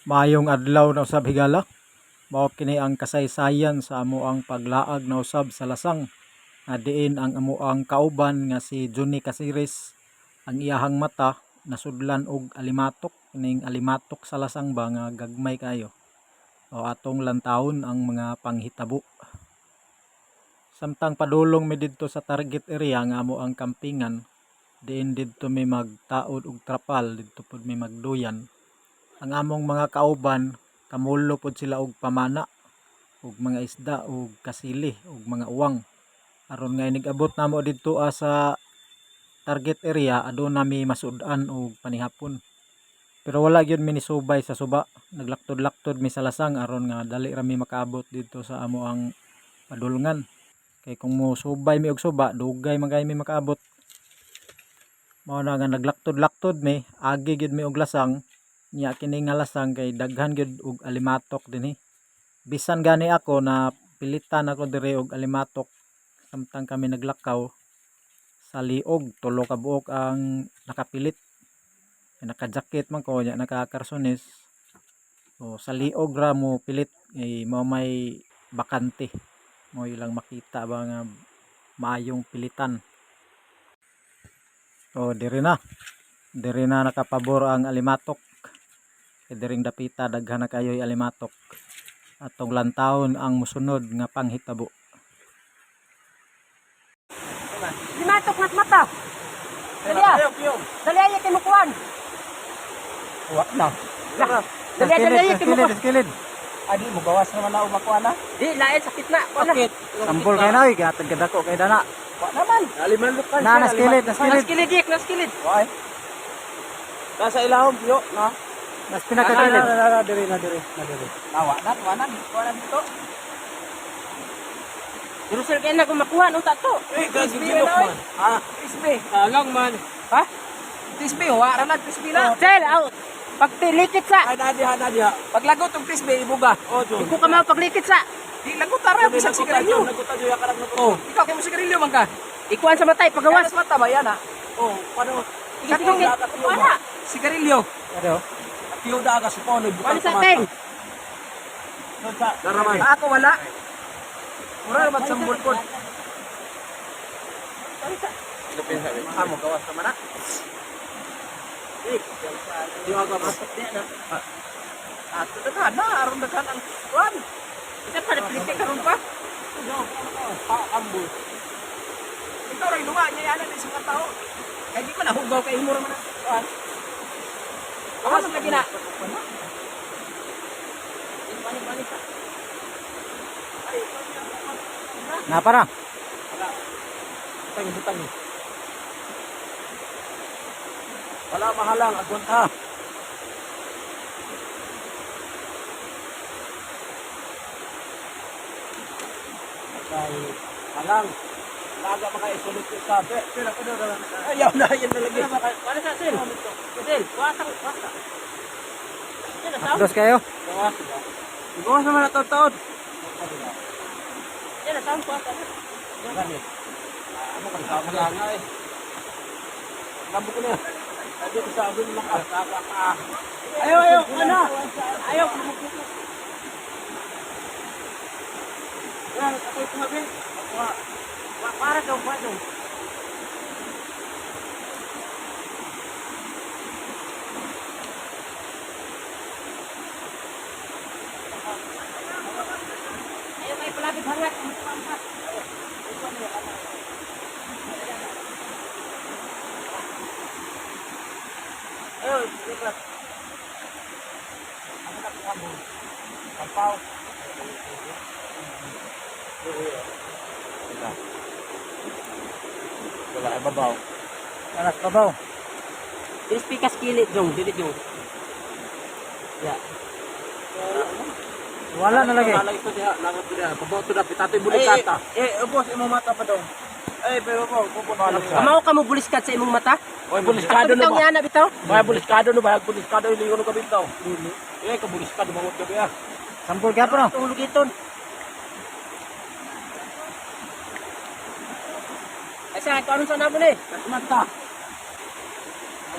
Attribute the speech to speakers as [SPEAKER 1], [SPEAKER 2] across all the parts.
[SPEAKER 1] Maayong adlaw na usab higala. Mao kini ang kasaysayan sa amoang paglaag na usab sa lasang nga diin ang amoang kauban nga si Johnny Casiris ang iyahang mata nasudlan og alimatok. Kining alimatok sa lasang ba nga gagmay kayo o atong lantawon ang mga panghitabo. Samtang padulong mi didto sa target area nga amo ang kampingan, diin didto mi magtaod og trapal, didto pud mi magduyan. Ang among mga kauban kamulo pod sila og pamana og mga isda og kasili og mga uwang aron nga nigabot namo didto sa target area aduna mi masud-an og panihapon. Pero wala gyud mi nisubay sa suba, naglaktod-laktod mi sa lasang aron nga dali ra mi makaabot didto sa amo ang padulngan. Kay kung mo subay mi og suba dugay man kay mi makaabot. Mao na nga naglaktod-laktod mi, agi gyud mi og lasang. Nya kini nga lasang kay daghan gyud og alimatok dinhi. Bisan gani ako na pilitan ako diri og alimatok samtang kami naglakaw sa liog, tulo ka buok ang nakapilit. Naka-jacket man ko, nya naka-karsones. So sa liog ra mo pilit mao may bakante. Mo ilang makita ba nga maayong pilitan. So diri na nakapabor ang alimatok. Diring dapita daghan na kayo'y alimatok. Atong lantawon ang musunod nga panghitabo.
[SPEAKER 2] Limatok nat mata. Dali ay kay mukuan.
[SPEAKER 3] Wa na.
[SPEAKER 2] Dali ay kay mukuan.
[SPEAKER 1] Skilid.
[SPEAKER 3] Adi mo gawas naman na umakuha na.
[SPEAKER 2] Di lain sakit na. Kuan na.
[SPEAKER 1] Sampol kay na, gatag kadako kay dana.
[SPEAKER 3] Wa naman. Aliman lukan
[SPEAKER 1] Na skilid.
[SPEAKER 2] Naskilid.
[SPEAKER 3] Why? Nasa ilahom yo na.
[SPEAKER 1] Nas pinakakilid.
[SPEAKER 3] Na diri. Nawa na dito.
[SPEAKER 2] Pero sir kay na kung makuha nung tato.
[SPEAKER 3] Gagilok man. Ha?
[SPEAKER 2] Crispy.
[SPEAKER 3] Lang man.
[SPEAKER 2] Ha?
[SPEAKER 3] Crispy wa ra na crispy na.
[SPEAKER 2] Sir, out. Paglikit sa.
[SPEAKER 3] Ay nadiha. Paglagot tong crispy ibuga. Oh,
[SPEAKER 2] Iko ka mao paglikit sa.
[SPEAKER 3] Di lagot tara bisag sigarilyo. Lagot tayo ya karang oh. Ikaw kay mo sigarilyo man ka.
[SPEAKER 2] Ikuan sa matay pagawas.
[SPEAKER 3] Mata ba yan ha? Oh, paano?
[SPEAKER 2] Sige. Wala.
[SPEAKER 3] Sigarilyo.
[SPEAKER 1] Ano?
[SPEAKER 3] Tiyo da ka siponod.
[SPEAKER 2] Wala sa teng.
[SPEAKER 3] Daramay. Ako wala. Mura naman sa mulpod. Amo gawas naman na. Di ako masok niya na. Ato na aron daghan ang kuan.
[SPEAKER 2] Ika pa replike karon pa.
[SPEAKER 3] Ambo. Ikaw ray luwa niya yan ang isang tao. Kaya di ko na hugaw kay imo raman. Kuan.
[SPEAKER 2] Kawas lagi na.
[SPEAKER 1] Na para.
[SPEAKER 3] Butang. Wala mahalang agwanta. Kay halang. Laga maka isulit ko sa pero ayaw na yan lagi.
[SPEAKER 2] Wala sa sir. Sir, wasang.
[SPEAKER 1] Dos kayo.
[SPEAKER 3] Ibawas naman na taon.
[SPEAKER 2] Yan na sound ko.
[SPEAKER 3] Ganit. Ano ka sa mga eh. Labo ko na. Sabi ko sa abin lang ka.
[SPEAKER 2] Ayaw, ano? Ayaw.
[SPEAKER 3] Yan, ako tumabi.
[SPEAKER 2] Para daw, para daw. Ayaw, may palapit hangat.
[SPEAKER 3] Ayaw, lipat. Ano na kamo? Kampaw. Wala ay babaw.
[SPEAKER 1] Alas babaw.
[SPEAKER 2] Crispy ka skillet dong, dili dong. Ya.
[SPEAKER 1] Wala na lagi.
[SPEAKER 3] Wala ito diha, lagot diha. Babaw to dapat tatoy bulikata. Ubos imo mata pa dong. Pero po, pupunta siya.
[SPEAKER 2] Amaw ka mo buliskat sa imong mata?
[SPEAKER 3] Oy, buliskado
[SPEAKER 2] Bitaw
[SPEAKER 3] na ba?
[SPEAKER 2] niya na bitaw.
[SPEAKER 3] May buliskado no ba? Buliskado lingon ka bitaw. Ka buliskado mangot ka ba?
[SPEAKER 1] Sampol kaya po no?
[SPEAKER 2] Tulog iton. Ay sa ano sa nabo ni?
[SPEAKER 3] Mata.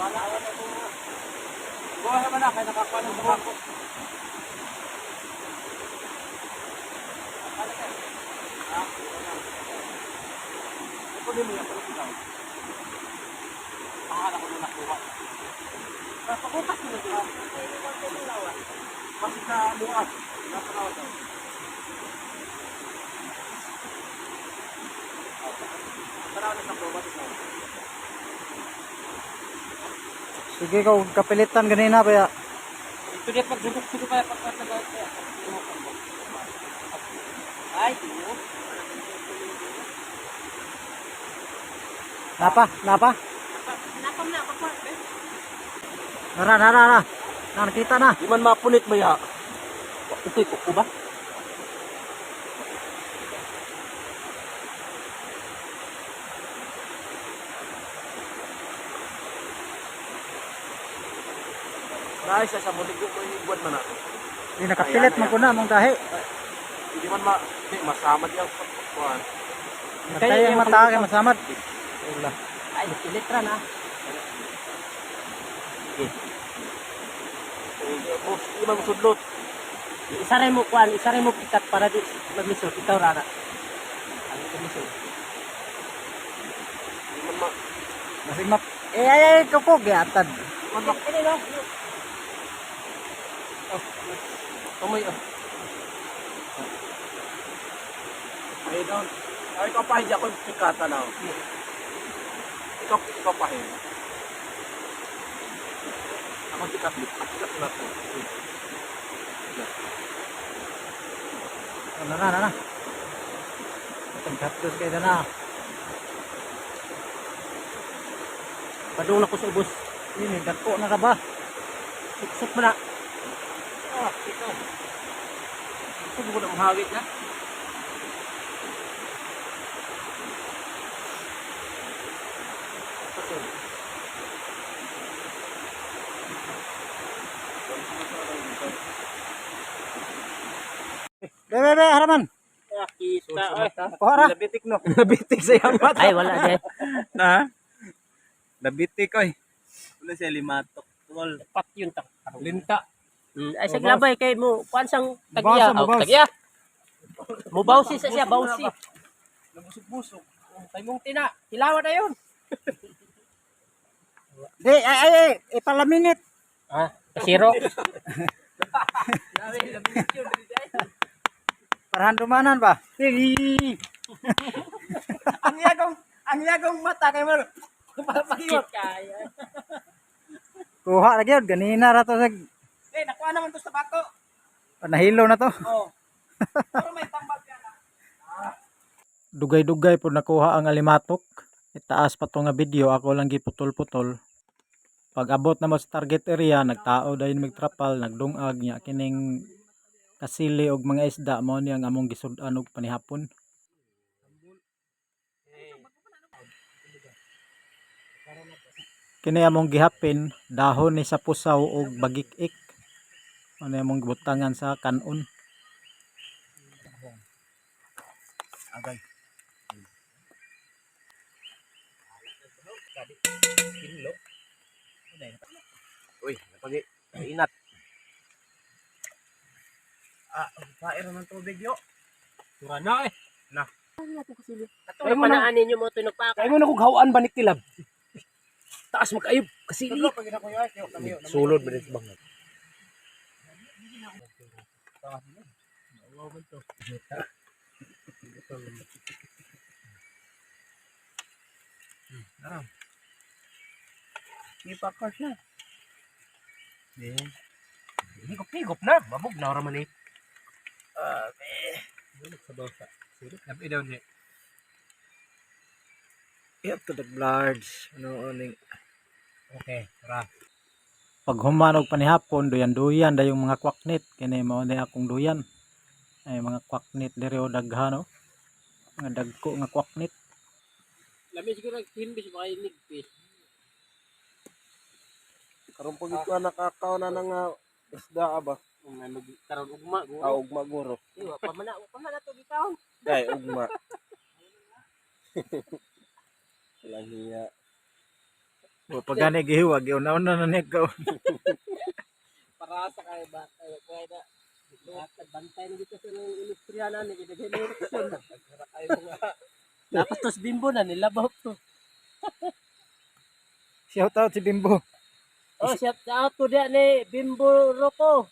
[SPEAKER 2] Wala na ko.
[SPEAKER 3] Buhay naman na, kaya nakakuha ng tabako. Ito din mo yan, pero ikaw. Ang anak ko na nakuha. Pakupas mo na ito. Kasi sa bukas. Napanawa daw. Tara na sa probat ito.
[SPEAKER 1] Sige ko kapilitan ganina ba ya?
[SPEAKER 2] Ito dia pagsugok-sugok kaya pagkatagal kaya. Ay, tiyo.
[SPEAKER 1] Napa?
[SPEAKER 2] Napam na ako pa.
[SPEAKER 1] Nara. Nakita na.
[SPEAKER 3] Di man mapunit ba ya? Ito ikuko ba? Dahil siya sa mulig yung buwan man natin.
[SPEAKER 1] Di nakapilit man ko na mong tahi.
[SPEAKER 3] Hindi man masamad yung pagkukuhan.
[SPEAKER 1] Matay ang mata kay masamad. Wala.
[SPEAKER 2] Ay, ilitra na.
[SPEAKER 3] Boss, hindi man musudlot.
[SPEAKER 2] Isaray mo pikat para di maglisod. Ikaw rana. Ang maglisod.
[SPEAKER 3] Hindi man ma...
[SPEAKER 1] Masig map. Ay ko giatad.
[SPEAKER 2] Ini no.
[SPEAKER 3] Tumoy ah. Ay doon. Ay ikaw pa hindi ako pikata na. Ikaw pa hindi. Ako pikat na to.
[SPEAKER 1] Nara. Tagkatos kay na.
[SPEAKER 2] Padung na ko sa ubos.
[SPEAKER 1] Ini dako na ka ba?
[SPEAKER 2] Suksok mo na.
[SPEAKER 3] Ah, ikaw. Ito mo na mahagit na.
[SPEAKER 1] Bebe, haraman.
[SPEAKER 2] Kita oy.
[SPEAKER 1] Kuhara.
[SPEAKER 3] Labitik no. Labitik sa yamat.
[SPEAKER 2] Ay wala di.
[SPEAKER 3] Na? Labitik oy. Wala siya limatok. Tol.
[SPEAKER 2] Pat yun ta.
[SPEAKER 3] Linta.
[SPEAKER 2] Ay sa glabay kay mo pansang tagya.
[SPEAKER 1] Mubaws.
[SPEAKER 2] Tagya. Mubawsi sa siya, bawsi.
[SPEAKER 3] Nabusog-busog.
[SPEAKER 2] Kay mong tina, hilawan na yun.
[SPEAKER 1] Di ay ipalaminit.
[SPEAKER 2] Ah, kasiro.
[SPEAKER 1] Parahan dumanan ba?
[SPEAKER 3] Ang yagong mata kay mo.
[SPEAKER 2] Pakiyot kaya.
[SPEAKER 1] Kuha lagi yun. Ganina ra to sa
[SPEAKER 3] Nakuha naman to sa bako.
[SPEAKER 1] nahilo na to.
[SPEAKER 3] Oh. Pero may tambal ka na.
[SPEAKER 1] Dugay-dugay po nakuha ang alimatok. Itaas pa to nga video. Ako lang giputol-putol. Pag abot na mo sa target area, nagtao dayon magtrapal, nagdungag niya kining kasili og mga isda mo niyang among gisud-an og panihapon. Kini among gihapin, dahon ni sa pusaw og bagik-ik. Ano among gibutangan sa kanon.
[SPEAKER 3] Agay. Uy, napagi. Inat. Pair ng tubig yo. Tura na eh. Na.
[SPEAKER 2] Kay mo na anin mo tunog pa.
[SPEAKER 3] Kaya mo na kung hawaan ba ni Kilab? Taas magkayog. Kasi sulod ba rin sa bangag? Ipakas na. Higop-higop na. Mabog na raman eh. Sa dosa. Silip na daw niya.
[SPEAKER 1] Yep, to the large. Ano oning
[SPEAKER 3] Okay, tara.
[SPEAKER 1] pag human og panihapon, duyan-duyan dayong mga kwaknit. Kini mao ni akong duyan. Ay mga kwaknit diri o daghan no. Mga dagko nga kwaknit.
[SPEAKER 2] Lami siguro nag-tinbis baka inigpis.
[SPEAKER 3] Karon pag ito nakakaw na ng isda ba?
[SPEAKER 2] Karon ugma go.
[SPEAKER 3] Ugma guro.
[SPEAKER 2] Iwa pa man to bitaw.
[SPEAKER 3] Dai ugma. Lang niya.
[SPEAKER 1] Wa pa gani gihiwag, una-una na ni ka.
[SPEAKER 3] Para sa kay ba kay na
[SPEAKER 2] Bantay na dito sa ng industriya na ni gidaghan
[SPEAKER 3] ay mga
[SPEAKER 2] Tapos tos bimbo na nilabaw to.
[SPEAKER 1] Shout out si Bimbo.
[SPEAKER 2] Oh, shout out to dia ni Bimbo Roko.